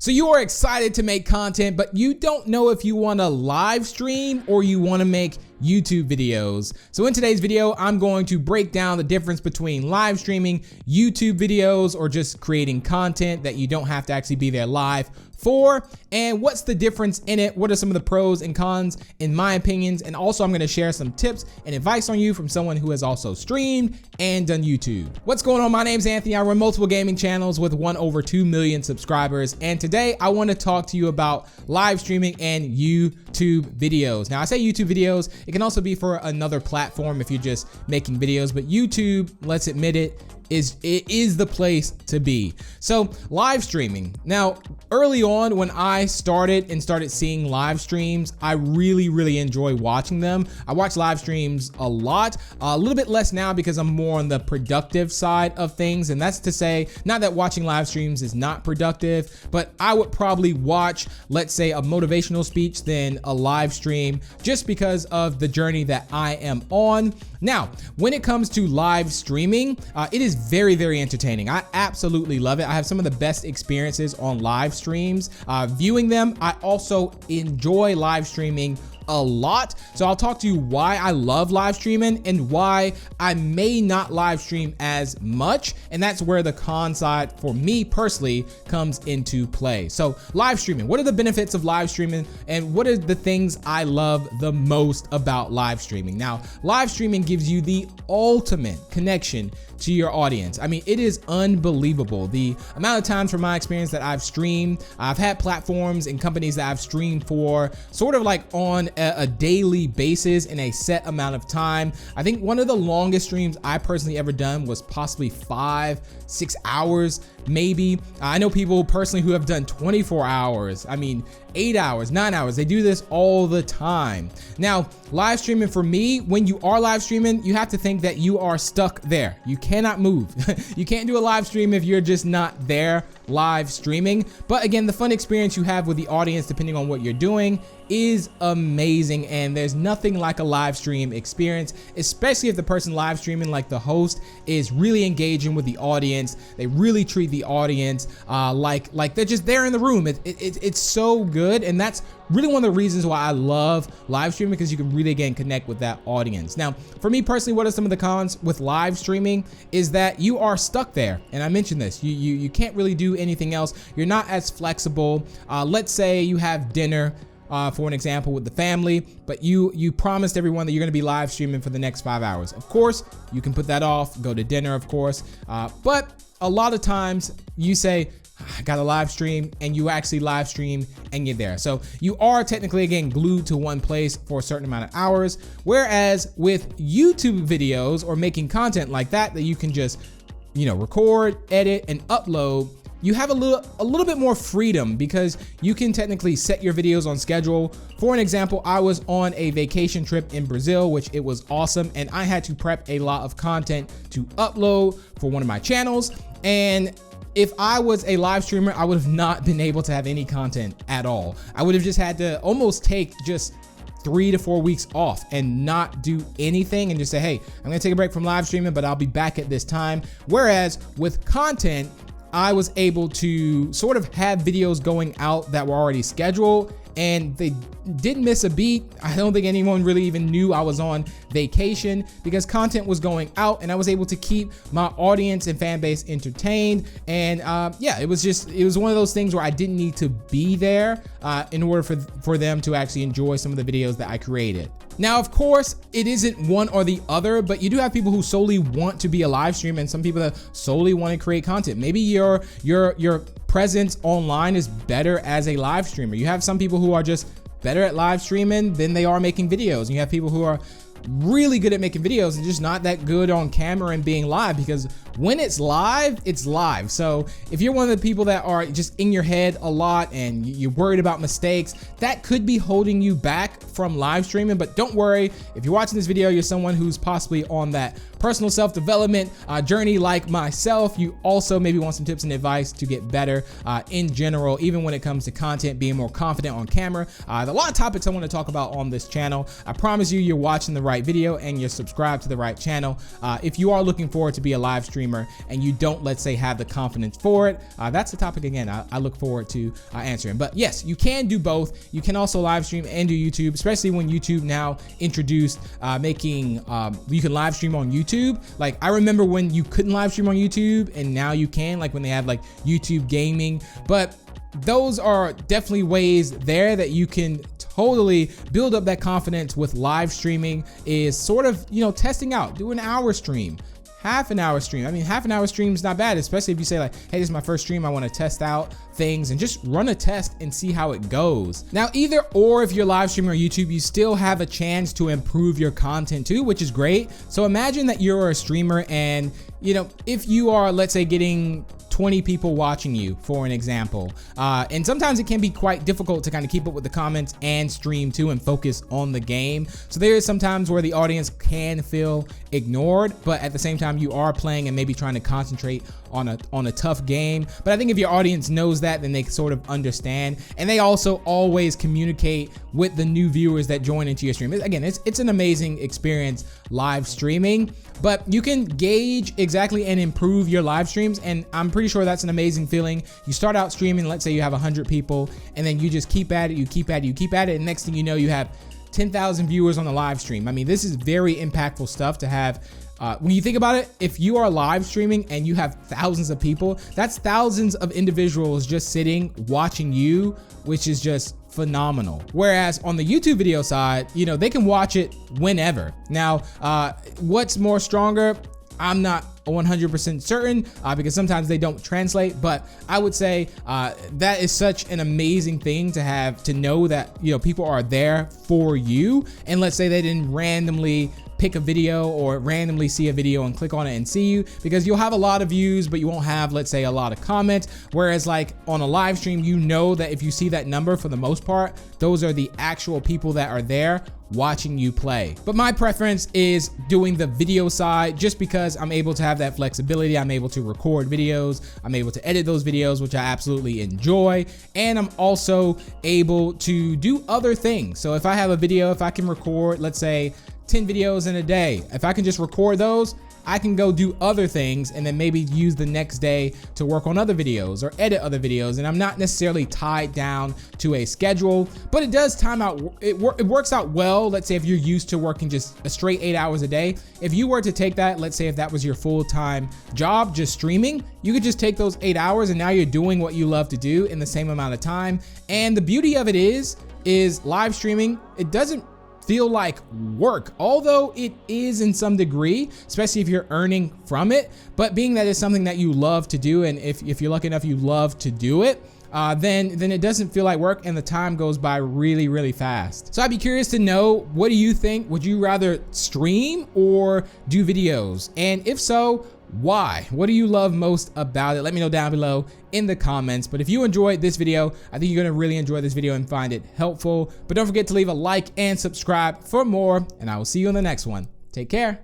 So you are excited to make content, but you don't know if you want to live stream or you want to make YouTube videos. So in today's video, I'm going to break down the difference between live streaming, YouTube videos, or just creating content that you don't have to actually be there live for, and what's the difference in it, what are some of the pros and cons in my opinions, and also I'm going to share some tips and advice on you from someone who has also streamed and done YouTube. What's going on? My name's Anthony. I run multiple gaming channels with over 2 million subscribers, and today I want to talk to you about live streaming and YouTube videos. Now I say YouTube videos, it can also be for another platform if you're just making videos, but YouTube, let's admit it is the place to be. So live streaming. Now, early on when I started seeing live streams, I really enjoy watching them. I watch live streams a lot, a little bit less now because I'm more on the productive side of things. And that's to say, not that watching live streams is not productive, but I would probably watch, let's say, a motivational speech than a live stream just because of the journey that I am on. Now, when it comes to live streaming, it is very entertaining. I absolutely love it. I have some of the best experiences on live streams. Viewing them, I also enjoy live streaming a lot. So I'll talk to you why I love live streaming and why I may not live stream as much. And that's where the con side for me personally comes into play. So live streaming, what are the benefits of live streaming and what are the things I love the most about live streaming? Now, live streaming gives you the ultimate connection to your audience. I mean, it is unbelievable. The amount of times from my experience that I've streamed, I've had platforms and companies that I've streamed for sort of like on a daily basis in a set amount of time. I think one of the longest streams I personally ever done was possibly 5-6 hours, maybe. I know people personally who have done 24 hours. I mean, 8 hours, 9 hours. They do this all the time. Now, live streaming for me, when you are live streaming, you have to think that you are stuck there. You cannot move. You can't do a live stream if you're just not there live streaming. But again, the fun experience you have with the audience, depending on what you're doing, is amazing. And there's nothing like a live stream experience, especially if the person live streaming, like the host, is really engaging with the audience. They really treat the audience like they're just there in the room. It's so good. And that's really one of the reasons why I love live streaming, because you can really, again, connect with that audience. Now, for me personally, what are some of the cons with live streaming is that you are stuck there. And I mentioned this, you can't really do anything else. You're not as flexible. Let's say you have dinner, for an example, with the family, but you promised everyone that you're going to be live streaming for the next 5 hours. Of course, you can put that off, go to dinner, of course. But a lot of times you say, I got a live stream, and you actually live stream and you're there. So you are technically, again, glued to one place for a certain amount of hours. Whereas with YouTube videos or making content like that you can just, record, edit, and upload, you have a little bit more freedom because you can technically set your videos on schedule. For an example, I was on a vacation trip in Brazil, which it was awesome, and I had to prep a lot of content to upload for one of my channels. And if I was a live streamer, I would have not been able to have any content at all. I would have just had to almost take just 3 to 4 weeks off and not do anything and just say, hey, I'm gonna take a break from live streaming, but I'll be back at this time. Whereas with content, I was able to sort of have videos going out that were already scheduled, and they didn't miss a beat. I don't think anyone really even knew I was on vacation because content was going out, and I was able to keep my audience and fan base entertained. And yeah, it was one of those things where I didn't need to be there in order for them to actually enjoy some of the videos that I created. Now, of course, it isn't one or the other, but you do have people who solely want to be a live streamer and some people that solely want to create content. Maybe your presence online is better as a live streamer. You have some people who are just better at live streaming than they are making videos. And you have people who are really good at making videos and just not that good on camera and being live, because when it's live, it's live. So if you're one of the people that are just in your head a lot and you're worried about mistakes, that could be holding you back from live streaming. But don't worry, if you're watching this video, you're someone who's possibly on that personal self-development journey like myself. You also maybe want some tips and advice to get better in general, even when it comes to content, being more confident on camera. There are a lot of topics I want to talk about on this channel. I promise you're watching the right video and you're subscribed to the right channel. If you are looking forward to be a live streamer streamer and you don't, let's say, have the confidence for it, that's the topic again I look forward to answering. But yes, you can do both. You can also live stream and do YouTube, especially when YouTube now introduced you can live stream on YouTube. Like, I remember when you couldn't live stream on YouTube and now you can, like when they have like YouTube gaming. But those are definitely ways there that you can totally build up that confidence with live streaming, is sort of, testing out, do an hour stream, half an hour stream. I mean, half an hour stream is not bad, especially if you say like, hey, this is my first stream, I want to test out things, and just run a test and see how it goes. Now, either or, if you're live streaming on YouTube, you still have a chance to improve your content too, which is great. So imagine that you're a streamer and, if you are, let's say, getting 20 people watching you, for an example. And sometimes it can be quite difficult to kind of keep up with the comments and stream too and focus on the game. So there is some times where the audience can feel ignored, but at the same time you are playing and maybe trying to concentrate on a tough game. But I think if your audience knows that, then they sort of understand. And they also always communicate with the new viewers that join into your stream. Again, it's an amazing experience live streaming, but you can gauge exactly and improve your live streams. And I'm pretty sure that's an amazing feeling. You start out streaming, let's say you have 100 people, and then you just keep at it, you keep at it, and next thing you know, you have 10,000 viewers on the live stream. I mean, this is very impactful stuff to have. When you think about it, if you are live streaming and you have thousands of people, that's thousands of individuals just sitting watching you, which is just phenomenal. Whereas on the YouTube video side, they can watch it whenever. Now, what's more stronger? I'm not 100% certain because sometimes they don't translate, but I would say that is such an amazing thing to have, to know that people are there for you. And let's say they didn't randomly pick a video or randomly see a video and click on it and see you, because you'll have a lot of views, but you won't have, let's say, a lot of comments. Whereas like on a live stream, that if you see that number, for the most part, those are the actual people that are there watching you play. But my preference is doing the video side, just because I'm able to have that flexibility. I'm able to record videos, I'm able to edit those videos, which I absolutely enjoy, and I'm also able to do other things. So if I have a video, if I can record, let's say 10 videos in a day, if I can just record those, I can go do other things and then maybe use the next day to work on other videos or edit other videos. And I'm not necessarily tied down to a schedule, but it does time out. It works out well. Let's say if you're used to working just a straight 8 hours a day, if you were to take that, let's say if that was your full-time job, just streaming, you could just take those 8 hours and now you're doing what you love to do in the same amount of time. And the beauty of it is live streaming, it doesn't feel like work, although it is in some degree, especially if you're earning from it. But being that it's something that you love to do, and if you're lucky enough you love to do it, then it doesn't feel like work and the time goes by really, really fast. So I'd be curious to know, what do you think? Would you rather stream or do videos? And if so, why? What do you love most about it? Let me know down below in the comments. But if you enjoyed this video, I think you're gonna really enjoy this video and find it helpful. But don't forget to leave a like and subscribe for more, and I will see you in the next one. Take care.